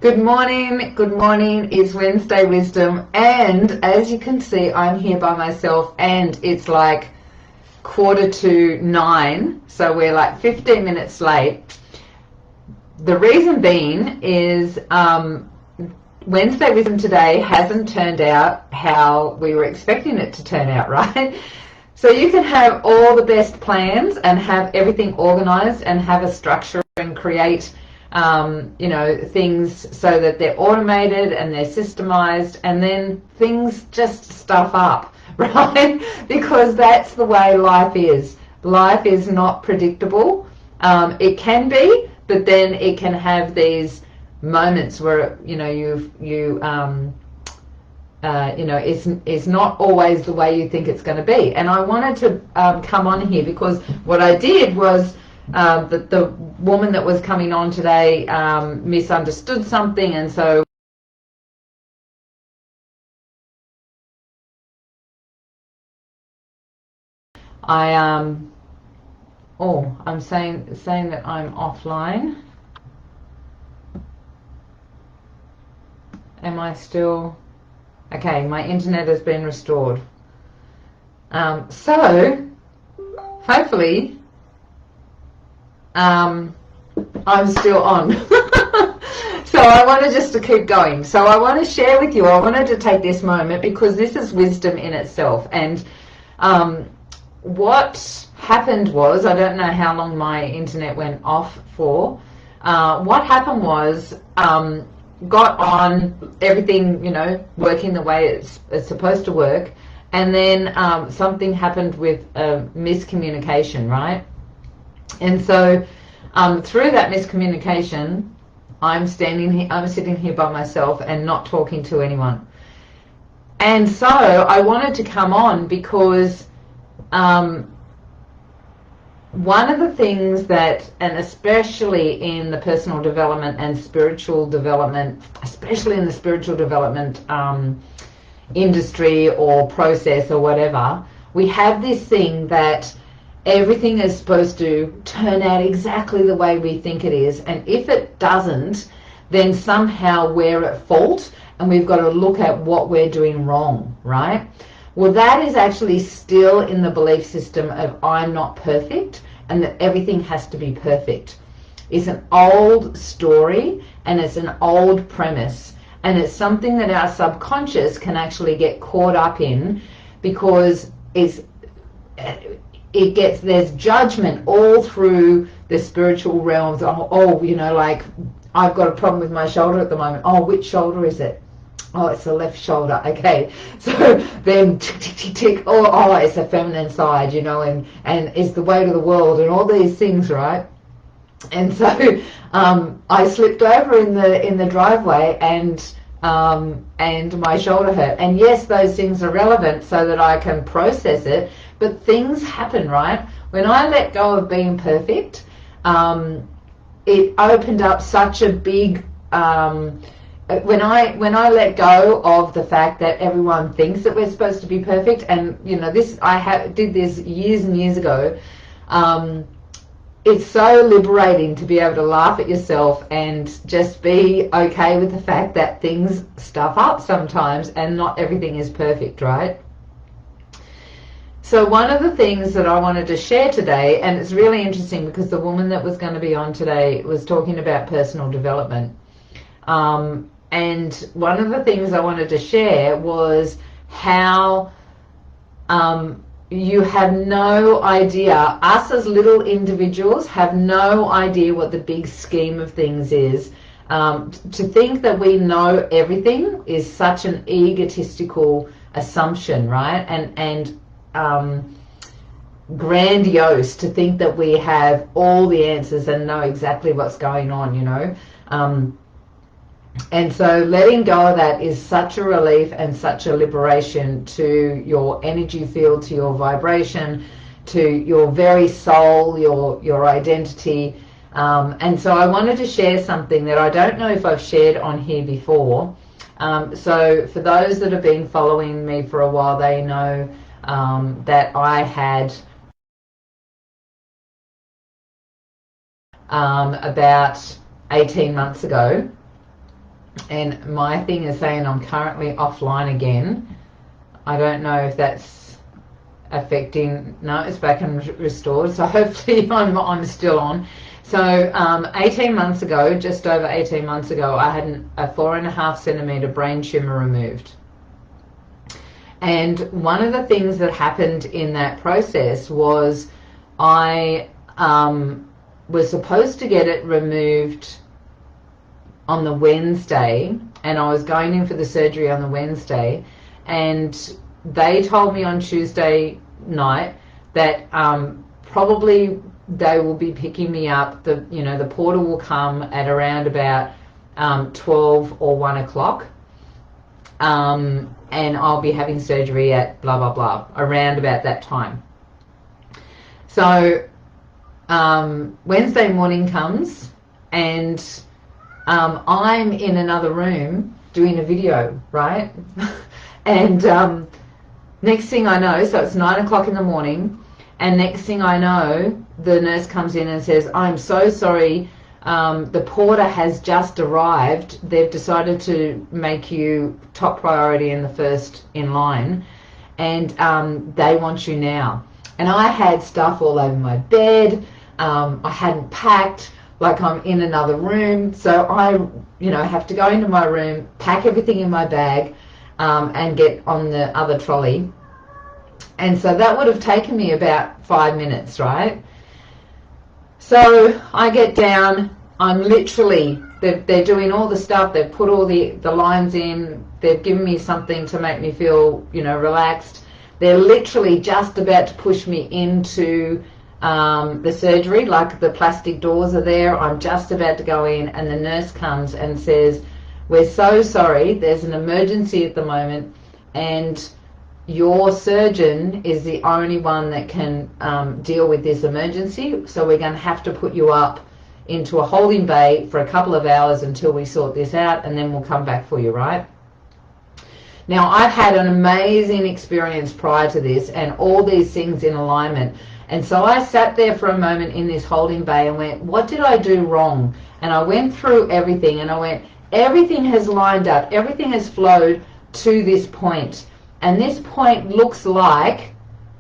Good morning, good morning. It's Wednesday Wisdom, and as you can see, I'm here by myself, and it's like 9:15, so we're like 15 minutes late. The reason being is Wednesday Wisdom today hasn't turned out how we were expecting it to turn out, right? So you can have all the best plans and have everything organized and have a structure and create things so that they're automated and they're systemized, and then things just stuff up, right? Because that's the way life is. Life is not predictable. It can be, but then it can have these moments where it's not always the way you think it's going to be. And I wanted to come on here because what I did was the woman that was coming on today misunderstood something, and so I'm saying that I'm offline. Am I still okay? My internet has been restored. So hopefully I'm still on. So I wanted just to keep going. So I want to share with you, I wanted to take this moment because this is wisdom in itself. And what happened was, I don't know how long my internet went off for. What happened was, got on everything, working the way it's supposed to work. And then something happened with miscommunication, right? And so through that miscommunication, I'm sitting here by myself and not talking to anyone. And so I wanted to come on because one of the things that, and especially in the personal development and spiritual development, especially in the spiritual development industry or process or whatever, we have this thing that everything is supposed to turn out exactly the way we think it is, and if it doesn't, then somehow we're at fault and we've got to look at what we're doing wrong, right? Well, that is actually still in the belief system of I'm not perfect and that everything has to be perfect. It's an old story and it's an old premise, and it's something that our subconscious can actually get caught up in because there's judgment all through the spiritual realms. Like I've got a problem with my shoulder at the moment. Oh, which shoulder is it? Oh, it's the left shoulder. Okay. So then tick, tick, tick, tick. Oh, it's the feminine side, and it's the weight of the world and all these things, right? And so I slipped over in the driveway and my shoulder hurt. And yes, those things are relevant so that I can process it, but things happen, right? When I let go of being perfect, it opened up such a big when I let go of the fact that everyone thinks that we're supposed to be perfect, and did this years and years ago. It's so liberating to be able to laugh at yourself and just be okay with the fact that things stuff up sometimes and not everything is perfect, right? So one of the things that I wanted to share today, and it's really interesting because the woman that was going to be on today was talking about personal development. And one of the things I wanted to share was how you have no idea, us as little individuals have no idea what the big scheme of things is. To think that we know everything is such an egotistical assumption, right? And grandiose to think that we have all the answers and know exactly what's going on, and so letting go of that is such a relief and such a liberation to your energy field, to your vibration, to your very soul, your identity. And so I wanted to share something that I don't know if I've shared on here before. So for those that have been following me for a while, they know that I had about 18 months ago And my thing is saying I'm currently offline again. I don't know if that's affecting. No, it's back and restored. So hopefully I'm still on. So 18 months ago, just over 18 months ago, I had a 4.5 centimeter brain tumor removed. And one of the things that happened in that process was I was supposed to get it removed on the Wednesday, and I was going in for the surgery on the Wednesday, and they told me on Tuesday night that probably they will be picking me up. The porter will come at around about 12 or 1 o'clock. And I'll be having surgery at blah, blah, blah, around about that time. So Wednesday morning comes, and I'm in another room doing a video, right? And next thing I know, so it's 9 o'clock in the morning, and next thing I know, the nurse comes in and says, I'm so sorry, the porter has just arrived. They've decided to make you top priority and the first in line, and they want you now. And I had stuff all over my bed. I hadn't packed, like I'm in another room. So I, have to go into my room, pack everything in my bag, and get on the other trolley. And so that would have taken me about 5 minutes, right? So I get down, I'm literally, they're doing all the stuff, they've put all the lines in, they've given me something to make me feel, relaxed. They're literally just about to push me into the surgery, like the plastic doors are there. I'm just about to go in, and the nurse comes and says, we're so sorry, there's an emergency at the moment, and your surgeon is the only one that can deal with this emergency, so we're going to have to put you up into a holding bay for a couple of hours until we sort this out, and then we'll come back for you, right? Now, I've had an amazing experience prior to this, and all these things in alignment. And so I sat there for a moment in this holding bay and went, what did I do wrong? And I went through everything, and I went, everything has lined up, everything has flowed to this point. And this point looks like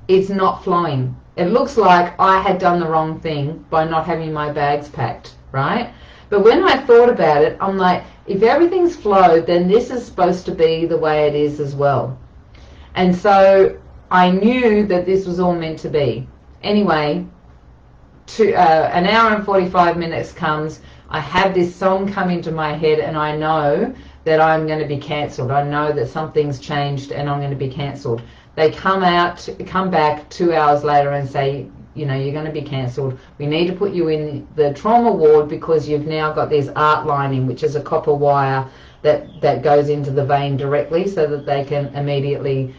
it's not flowing. It looks like I had done the wrong thing by not having my bags packed, right? But when I thought about it, I'm like, if everything's flowed, then this is supposed to be the way it is as well. And so I knew that this was all meant to be. Anyway, an hour and 45 minutes comes. I have this song come into my head, and I know that I'm going to be cancelled. I know that something's changed and I'm going to be cancelled. They come back 2 hours later and say, you're going to be cancelled. We need to put you in the trauma ward because you've now got this art lining, which is a copper wire that goes into the vein directly, so that they can immediately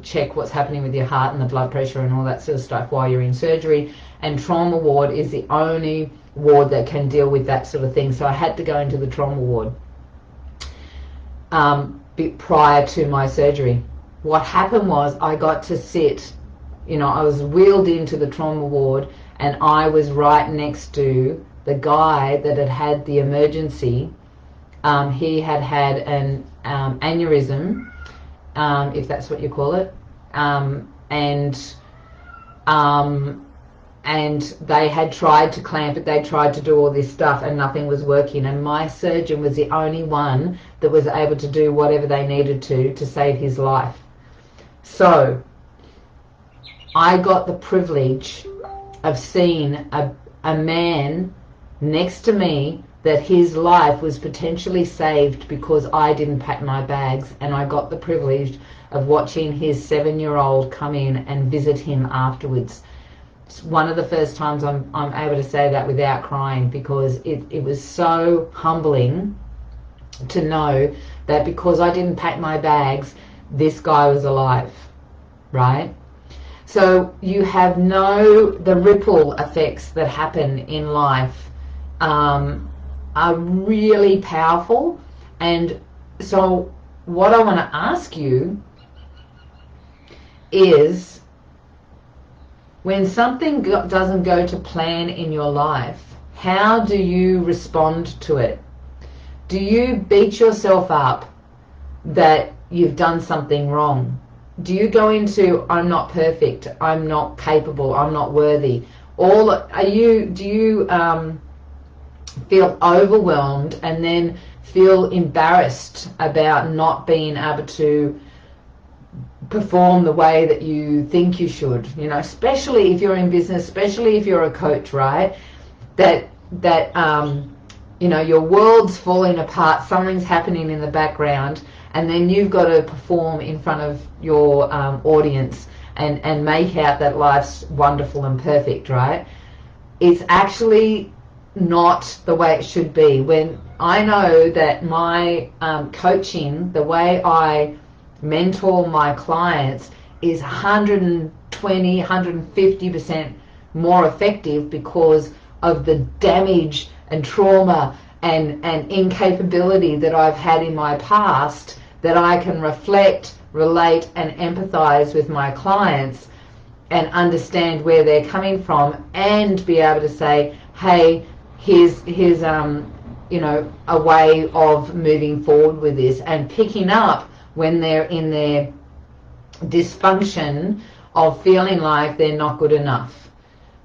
check what's happening with your heart and the blood pressure and all that sort of stuff while you're in surgery. And trauma ward is the only ward that can deal with that sort of thing. So I had to go into the trauma ward prior to my surgery. What happened was I got to sit, I was wheeled into the trauma ward, and I was right next to the guy that had had the emergency. He had had an aneurysm, if that's what you call it, and they had tried to clamp it, they tried to do all this stuff, and nothing was working. And my surgeon was the only one that was able to do whatever they needed to save his life. So I got the privilege of seeing a man next to me that his life was potentially saved because I didn't pack my bags, and I got the privilege of watching his 7-year-old come in and visit him afterwards. It's one of the first times I'm able to say that without crying, because it was so humbling to know that because I didn't pack my bags, this guy was alive, right? So you have the ripple effects that happen in life are really powerful. And so what I want to ask you is, when something doesn't go to plan in your life, how do you respond to it? Do you beat yourself up that you've done something wrong? Do you go into, I'm not perfect, I'm not capable, I'm not worthy? Do you feel overwhelmed and then feel embarrassed about not being able to perform the way that you think you should? You know, especially if you're in business, especially if you're a coach, right? That you know, your world's falling apart, something's happening in the background, and then you've got to perform in front of your audience and make out that life's wonderful and perfect, right? It's actually not the way it should be. When I know that my coaching, the way I mentor my clients, is 120, 150% more effective because of the damage and trauma and incapability that I've had in my past, that I can reflect, relate, and empathize with my clients and understand where they're coming from, and be able to say, hey, here's you know, a way of moving forward with this, and picking up when they're in their dysfunction of feeling like they're not good enough.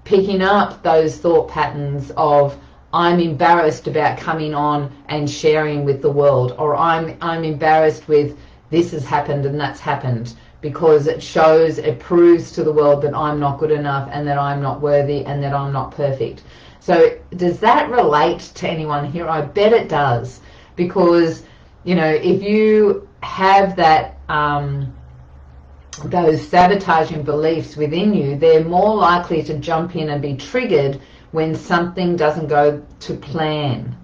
Picking up those thought patterns of, I'm embarrassed about coming on and sharing with the world, or I'm embarrassed with this has happened and that's happened, because it shows, it proves to the world that I'm not good enough and that I'm not worthy and that I'm not perfect. So does that relate to anyone here? I bet it does, because, you know, if you have that those sabotaging beliefs within you, they're more likely to jump in and be triggered when something doesn't go to plan.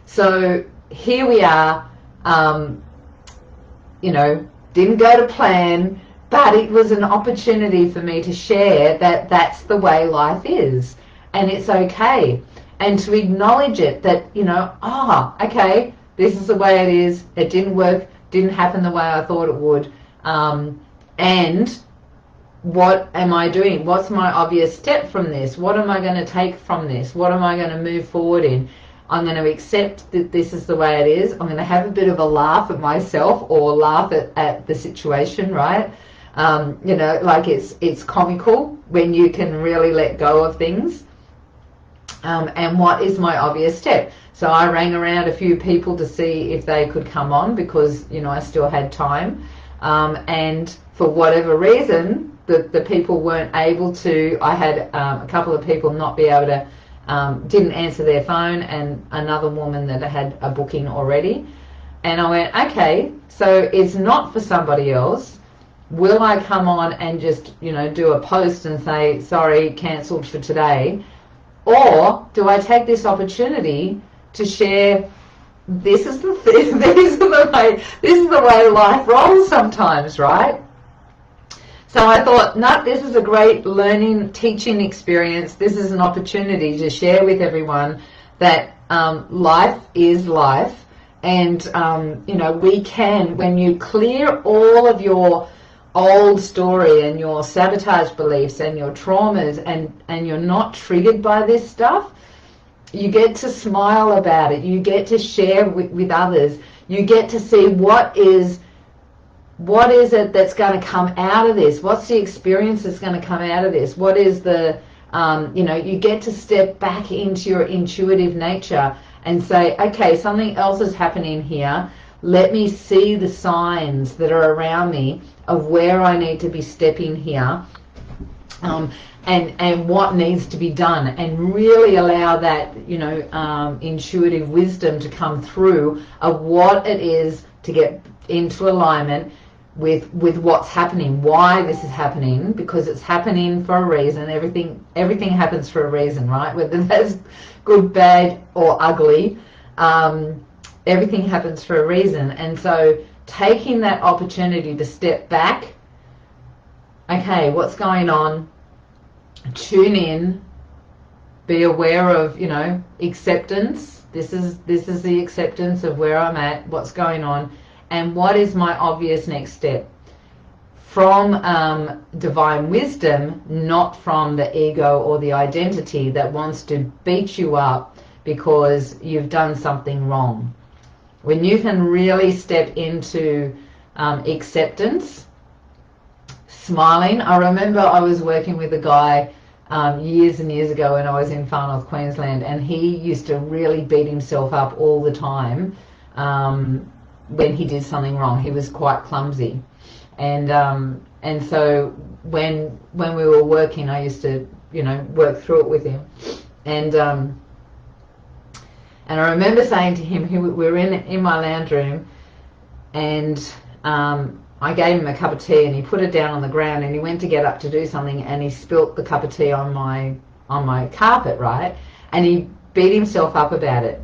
So here we are, you know, didn't go to plan, but it was an opportunity for me to share that that's the way life is, and it's okay, and to acknowledge it, that, you know, okay, this is the way it is, it didn't work, didn't happen the way I thought it would, and what am I doing? What's my obvious step from this? What am I going to take from this? What am I going to move forward in? I'm going to accept that this is the way it is. I'm going to have a bit of a laugh at myself, or laugh at the situation, right? You know, like it's comical when you can really let go of things. And what is my obvious step? So I rang around a few people to see if they could come on, because, you know, I still had time. And for whatever reason, the people weren't able to. I had a couple of people not be able to, didn't answer their phone, and another woman that had a booking already. And I went, okay, so it's not for somebody else. Will I come on and just, you know, do a post and say, sorry, cancelled for today? Or do I take this opportunity to share, this is the way life rolls sometimes, right? So I thought, no, this is a great learning, teaching experience. This is an opportunity to share with everyone that life is life. And, you know, we can, when you clear all of your old story and your sabotage beliefs and your traumas, and you're not triggered by this stuff, you get to smile about it. You get to share with others. You get to see what is it that's going to come out of this? What's the experience that's going to come out of this? What is the, you know, you get to step back into your intuitive nature and say, okay, something else is happening here. Let me see the signs that are around me of where I need to be stepping here, and what needs to be done, and really allow that, you know, intuitive wisdom to come through of what it is to get into alignment with what's happening, why this is happening, because it's happening for a reason. Everything happens for a reason, right? Whether that's good, bad, or ugly, everything happens for a reason. And so taking that opportunity to step back, okay, what's going on, tune in, be aware of, you know, acceptance. This is the acceptance of where I'm at, what's going on, and what is my obvious next step from divine wisdom, not from the ego or the identity that wants to beat you up because you've done something wrong. When you can really step into acceptance, smiling. I remember I was working with a guy years and years ago when I was in Far North Queensland, and he used to really beat himself up all the time when he did something wrong. He was quite clumsy, and so when we were working, I used to work through it with him, and I remember saying to him, we were in my lounge room, and I gave him a cup of tea, and he put it down on the ground, and he went to get up to do something, and he spilt the cup of tea on my carpet, right? And he beat himself up about it.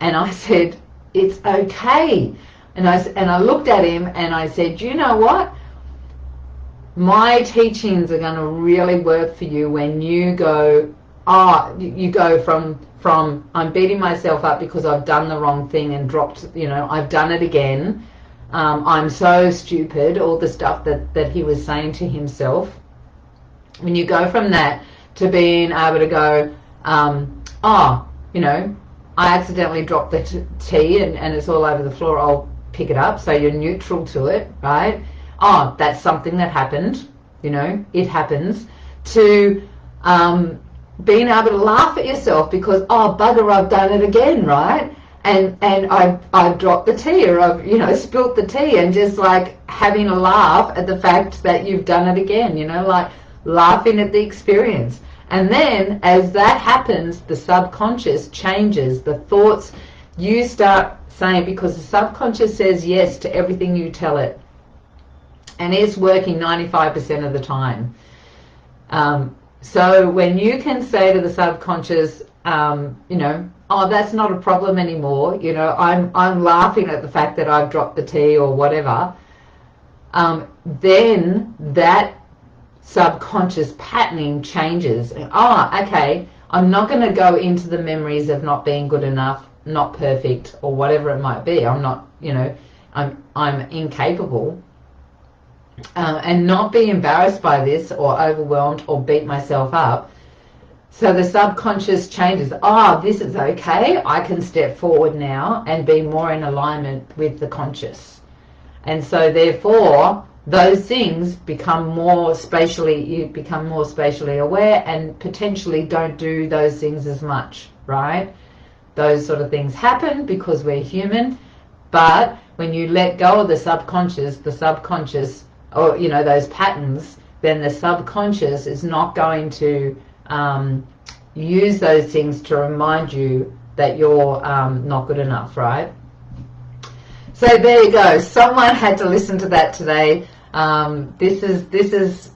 And I said, it's okay. And I looked at him and I said, you know what? My teachings are going to really work for you when you go, you go from I'm beating myself up because I've done the wrong thing and dropped, I've done it again. I'm so stupid, all the stuff that he was saying to himself. When you go from that to being able to go, I accidentally dropped the tea and it's all over the floor, I'll pick it up. So you're neutral to it, right? Oh, that's something that happened, it happens. To being able to laugh at yourself because, oh, bugger, I've done it again, right? And I've dropped the tea, or I've spilt the tea, and just like having a laugh at the fact that you've done it again, like laughing at the experience. And then as that happens, the subconscious changes. The thoughts you start saying, because the subconscious says yes to everything you tell it, and it's working 95% of the time. So when you can say to the subconscious, oh, that's not a problem anymore, I'm laughing at the fact that I've dropped the tea or whatever, then that subconscious patterning changes. Okay, I'm not going to go into the memories of not being good enough, not perfect, or whatever it might be. I'm not, I'm incapable. And not be embarrassed by this or overwhelmed or beat myself up. So the subconscious changes. This is okay. I can step forward now and be more in alignment with the conscious. And so therefore, those things become you become more spatially aware and potentially don't do those things as much, right? Those sort of things happen because we're human. But when you let go of the subconscious, or those patterns, then the subconscious is not going to use those things to remind you that you're not good enough, right? So there you go. Someone had to listen to that today. This is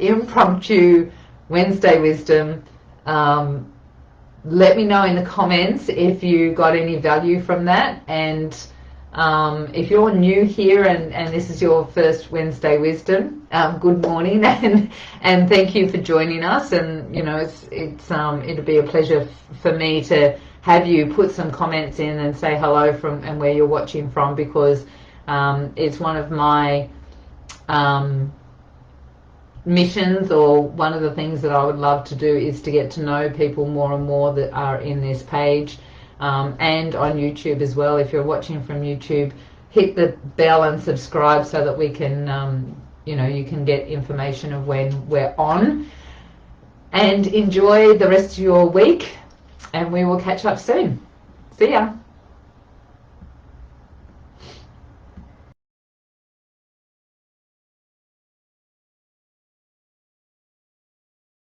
impromptu Wednesday wisdom. Let me know in the comments if you got any value from that, and if you're new here and this is your first Wednesday wisdom, good morning, and thank you for joining us. And it'll be a pleasure for me to have you put some comments in and say hello from and where you're watching from, because it's one of my missions, or one of the things that I would love to do, is to get to know people more and more that are in this page. And on YouTube as well. If you're watching from YouTube, hit the bell and subscribe so that we can, you can get information of when we're on. And enjoy the rest of your week, and we will catch up soon. See ya.